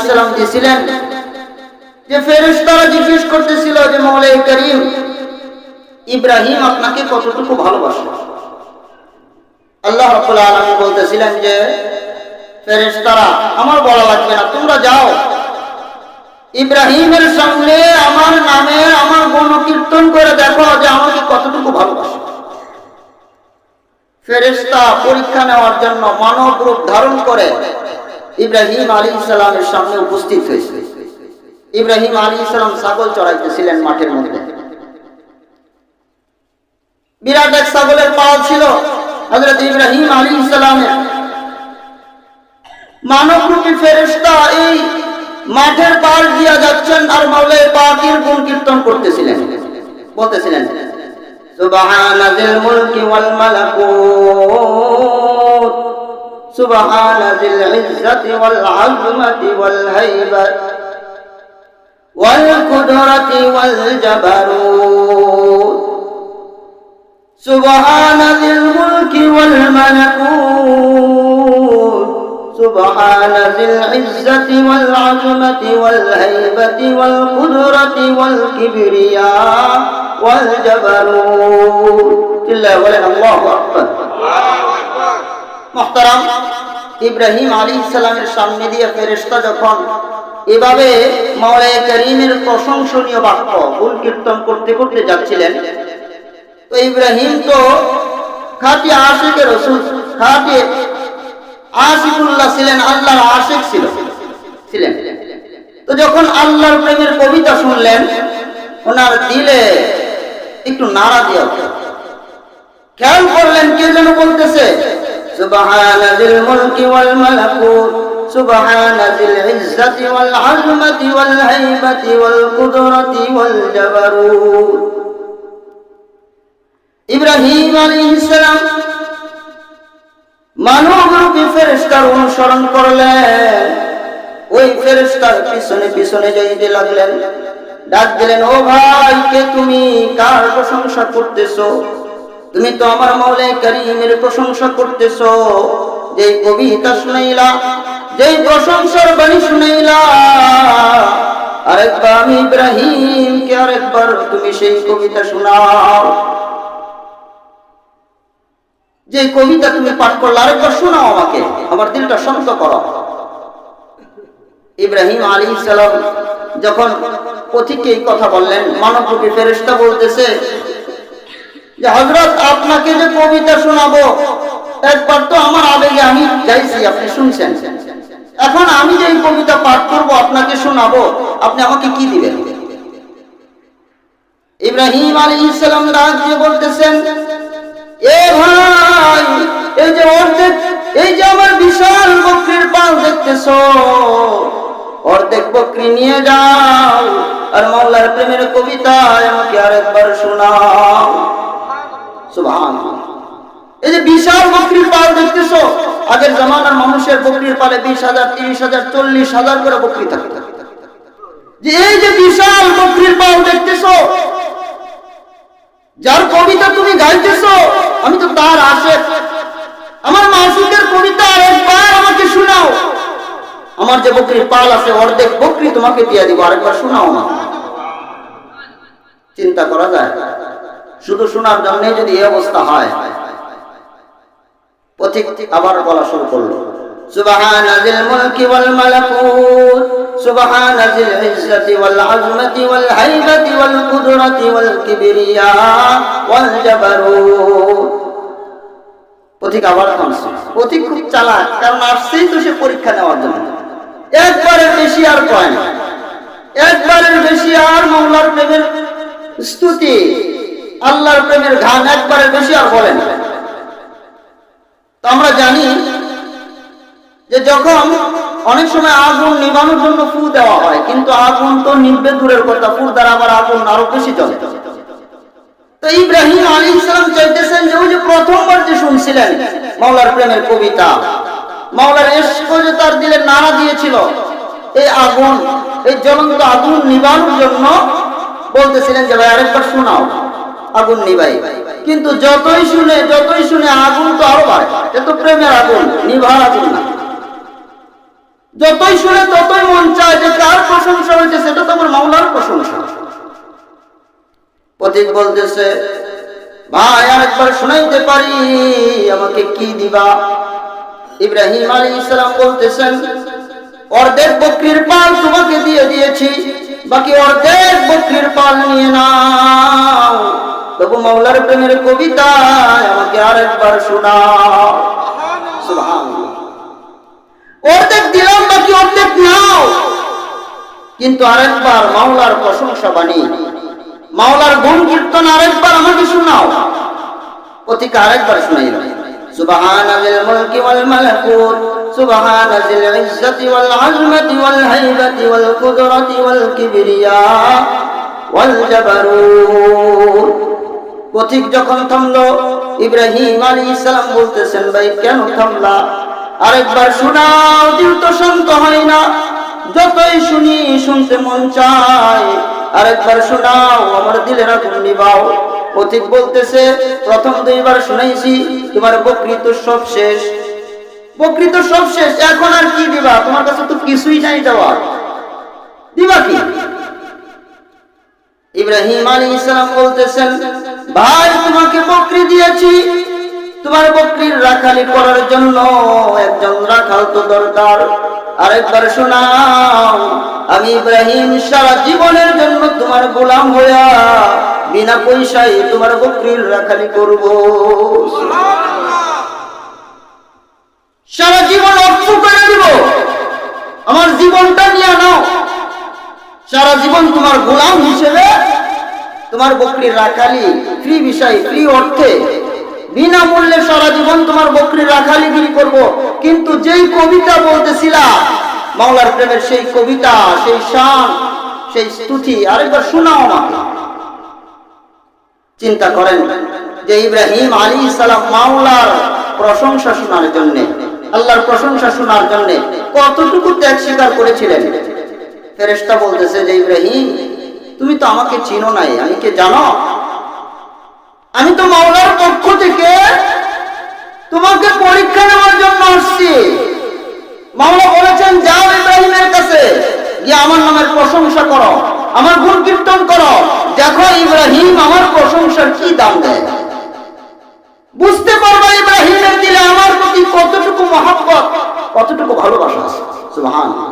সালাম দিয়েছিলেন যে ফেরেশতারা জিজ্ঞেস করতেছিল যে মওলা করিম ইব্রাহিম আপনাকে কতটুকু ভালোবাসে। আল্লাহ রাব্বুল আলামিন বলতেছিলেন যে ফেরেশতারা আমার বলা লাগবে না, তোমরা যাও ইব্রাহিমের সামনে আমার নামে আমার গুণকীর্তন করে দেখো যে আমাকে কতটুকু ভালোবাসে। ফেরেশতা পরীক্ষা নেওয়ার জন্য মানব রূপ ধারণ করে ইব্রাহিম আলাইহিস সালামের সামনে উপস্থিত হয়েছে। ইব্রাহিম আলাইহিস সালাম ছাগল চড়াইতেছিলেন মাঠের মধ্যে। বিরাট এক ছাগলের পাল ছিল হযরত ইব্রাহিম আলাইহিস সালামের। মানবরূপী ফেরেশতা এই মাঠের পাল দিয়া যাচ্ছেন আর মাওলা পাকের গুণ কীর্তন করতেছিলেন, বলতেছিলেন সুবহানাল মুলকি ওয়াল মালাকুত সুবহানাল ইজ্জাতি ওয়াল আযমাতি ওয়াল হাইবাত ওয়াল কুদরাতি ওয়াল জাবারুত সুবহানাল মুলকি ওয়াল মালাকুত সুবহানাল ইজ্জাতি ওয়াল আযমাতি ওয়াল হাইবাতি ওয়াল কুদরাতি ওয়াল কিবরিয়া ওয়াল জাবারুত। চিল্লায়ে বলেন আল্লাহু আকবার। মুহতারাম, ইব্রাহিম আলাইহিস সালামের সামনে দিয়ে ফেরেশতা যখন এভাবে মাওলা করিমের প্রশংসনীয় বাক্য গুণ কীর্তন করতে করতে যাচ্ছিলেন, তো ইব্রাহিম তো খাঁটি আশিকে রাসূল, খাঁটি আশিকুল্লাহ ছিলেন, আল্লাহর আশিক ছিলেন। তো যখন আল্লাহর প্রেমের কবিতা শুনলেন ওনার দিলে একটু নাড়া দিয়ে খেয়াল করলেন কে যেন বলতেছে সুবহানাল মুলকি ওয়াল মালাকুত সুবহানাল ইজ্জাতি ওয়াল আযমাতি ওয়াল হাইবাতি ওয়াল কুদরাতি ওয়াল জাবারুত। ইব্রাহিম আলাইহিস সালাম মানবরূপী ফেরেশতার অনুসরণ করলেন। ওই ফেরেশতার পিছনে পিছনে যাইতে লাগলেন, ডাক দিলেন ও ভাই কে তুমি, কার প্রশংসা করতেছো? তুমি তো আমার মাওলা করিমের প্রশংসা করতেছো। যেই কবিতা শুনাইলা, যেই প্রশংসার বাণী শুনাইলা, আরেকবার আমি ইব্রাহিমকে আরেকবার তুমি সেই কবিতা শোনাও। যে কবিতা তুমি পাঠ করলে আরেকবার শোনাও আমাকে, আমার দিলটা শান্ত করো। ইব্রাহিম আলাইহিস সালাম যখন পথিককে এই কথা বললেন, মানবরূপী ফেরেশতা বলতেছে যে হযরত আপনাকে যে কবিতা শোনাবো একবার তো আমার আবেগে আমি গাইছি, আপনি শুনছেন, এখন আমি যে কবিতা পাঠ করব আপনাকে শোনাবো, আপনি আমাকে কি দিবেন? ইব্রাহিম আলাইহিস সালাম ডাক দিয়ে বলতেছেন এ ভাই, এই যে অর্ধেক, এই যে আমার বিশাল বকরির পাল দেখতেছো, অর্ধেক বকরি নিয়ে যাও আর মাওলার প্রেমের কবিতা আমাকে আরেকবার শোনাও। সুবহানাল্লাহ। এই যে বিশাল বকরির পাল দেখতেছো, আগের জামানার মানুষের বকরির পালে 20,000 30,000 40,000 করে বকরি থাকে। যে এই যে বিশাল বকরির পাল দেখতেছো, যার কবিতা তুমি গাইতেছো, আমি তো তার আশিক, আমার মাসুকের কবিতা আরেকবার আমাকে শোনাও। আমার যে বকরির পাল আছে অর্ধেক বকরি তোমাকে দিয়ে দিব, আরেকবার শোনাও না। চিন্তা করা যায়, শুধু শোনার জন্য যদি এই অবস্থা হয়। পথিক আবার বলা শুরু করলো সুবহানাল মুলকি ওয়াল মালাকুত সুবহানাল ইজ্জাতি ওয়াল আযমাতি ওয়াল হাইবাতি ওয়াল কুদরাতি ওয়াল কিবরিয়া ওয়াল জাবারুত। পথিক আবার থামছে। পথিক খুব চালাক, কারণ আসছেই তো সে পরীক্ষা নেওয়ার জন্য। একবারের বেশি আর কয় না, একবারের বেশি আর মাওলার প্রেমের স্তুতি, আল্লাহর প্রেমের গান একবারের বেশি আর বলে না। তো আমরা জানি যে যখন অনেক সময় আগুন নিভানোর জন্য ফু দেওয়া হয়, কিন্তু আগুন তো নিভবে দূরের কথা, ফু দ্বারা আবার আগুন আরো বেশি জ্বলে। তো ইব্রাহিম আলাইহিস সালাম চাইতেছেন যে ওই যে প্রথমবার যে শুনছিলেন মাওলার প্রেমের কবিতা, মাওলার ইশক যে তার দিলে নাড়া দিয়েছিল, এই আগুন, এই জ্বলন্ত আগুন নিভানোর জন্য বলতেছিলেন যে ভাই আরেকবার শোনাও, আগুন নিভাই। কিন্তু যতই শুনে আগুন তো আরো বাড়ে। এ তো প্রেমের আগুন, নিভার আগুন না। যতই শুনে ততই মন প্রশংসা। পথিক বলতেছে, ভাই আরেকবার শোনাইতে পারি, আমাকে কি দিবা? ইব্রাহিম আলাইহিস সালাম বলতেছেন, অর্ধেক বকরির পাল তোমাকে দিয়ে দিয়েছি, বাকি অর্ধেক বকরির পাল নিয়ে নাও। তবু মাওলার প্রেমের কবিতা আমাকে আরেকবার শোনাও। সুবহানাল্লাহ। অর্ধেক দিলাম, বাকি অর্ধেক নাও। কিন্তু আরেকবার মাওলার প্রশংসা বাণী, মাওলার গুণ কীর্তন আরেকবার আমাকে শোনাও। পথিক আরেকবার শুনাইল, সুবহানাল মুলকি ওয়াল মালাকুত সুবহানাল ইজ্জতি ওয়াল আযমতি ওয়াল হাইবাতি ওয়াল কুদরাতি ওয়াল কিবরিয়া ওয়াল জাবারুত। পথিক যখন থামলো, ইব্রাহিম আলাইহিস সালাম বলতেছেন, ভাই কেন থামলা? আরেকবার শোনাও, দিল তো শান্ত হয় না, যতই শুনি শুনতে মন চায়। আরেকবার শোনাও, আমার দিলের আগুন নিভাও। পথিক বলতেছে, প্রথম দুইবার শুনাইছি, তোমার বকরি তো সব শেষ, বকরি তো সব শেষ, এখন আর কি দিবা? তোমার কাছে তো কিছুই নাই দেওয়ার, দিবা কি? ইব্রাহিম আলাইহিস সালাম বলতেছেন, ভাই তোমাকে বকরি দিয়েছি, তোমার বকরির রাখালি করার জন্য একজন রাখাল তো দরকার। আরেকবার শোনাও, আমি ইব্রাহিম সারা জীবনের জন্য তোমার গোলাম হইয়া বিনা পয়সায় তোমার বকরির রাখালি করব। সারা জীবন অর্থ করে দিব, আমার জীবনটা নিয়ে নাও, সারা জীবন তোমার গোলাম হিসেবে তোমার বকরির রাখালি, ফ্রি বিষয়, ফ্রি অর্থে, বিনামূল্যে সারা জীবন তোমার বকরির রাখালিগিরি করব। কিন্তু যেই কবিতা বলতেছিলা মাওলার প্রেমের, সেই কবিতা, সেই শান, সেই স্তুতি আরেকবার শোনাও আমাকে। চিন্তা করেন যে ইব্রাহিম আলাইহিস সালাম মাওলার প্রশংসা শোনার জন্য, আল্লাহর প্রশংসা শোনার জন্য কতটুকু ত্যাগ স্বীকার করেছিলেন। ফেরেশতা বলতেছে যে ইব্রাহিম, তুমি তো আমাকে চিনো নাই, আমি কে জানো? আমি তো মাওলার পক্ষ থেকে তোমাকে পরীক্ষা নেওয়ার জন্য আসছি। মাওলা বলেছেন, যাও ইব্রাহিমের কাছে গিয়ে আমার নামের প্রশংসা করো, আমার গুণ কীর্তন করো, দেখো ইব্রাহিম আমার প্রশংসার কি দাম দেয়। বুঝতে পারবা ইব্রাহিমের দিলে আমার প্রতি কতটুকু মহব্বত, কতটুকু ভালোবাসা আছে। সুবহানাল্লাহ।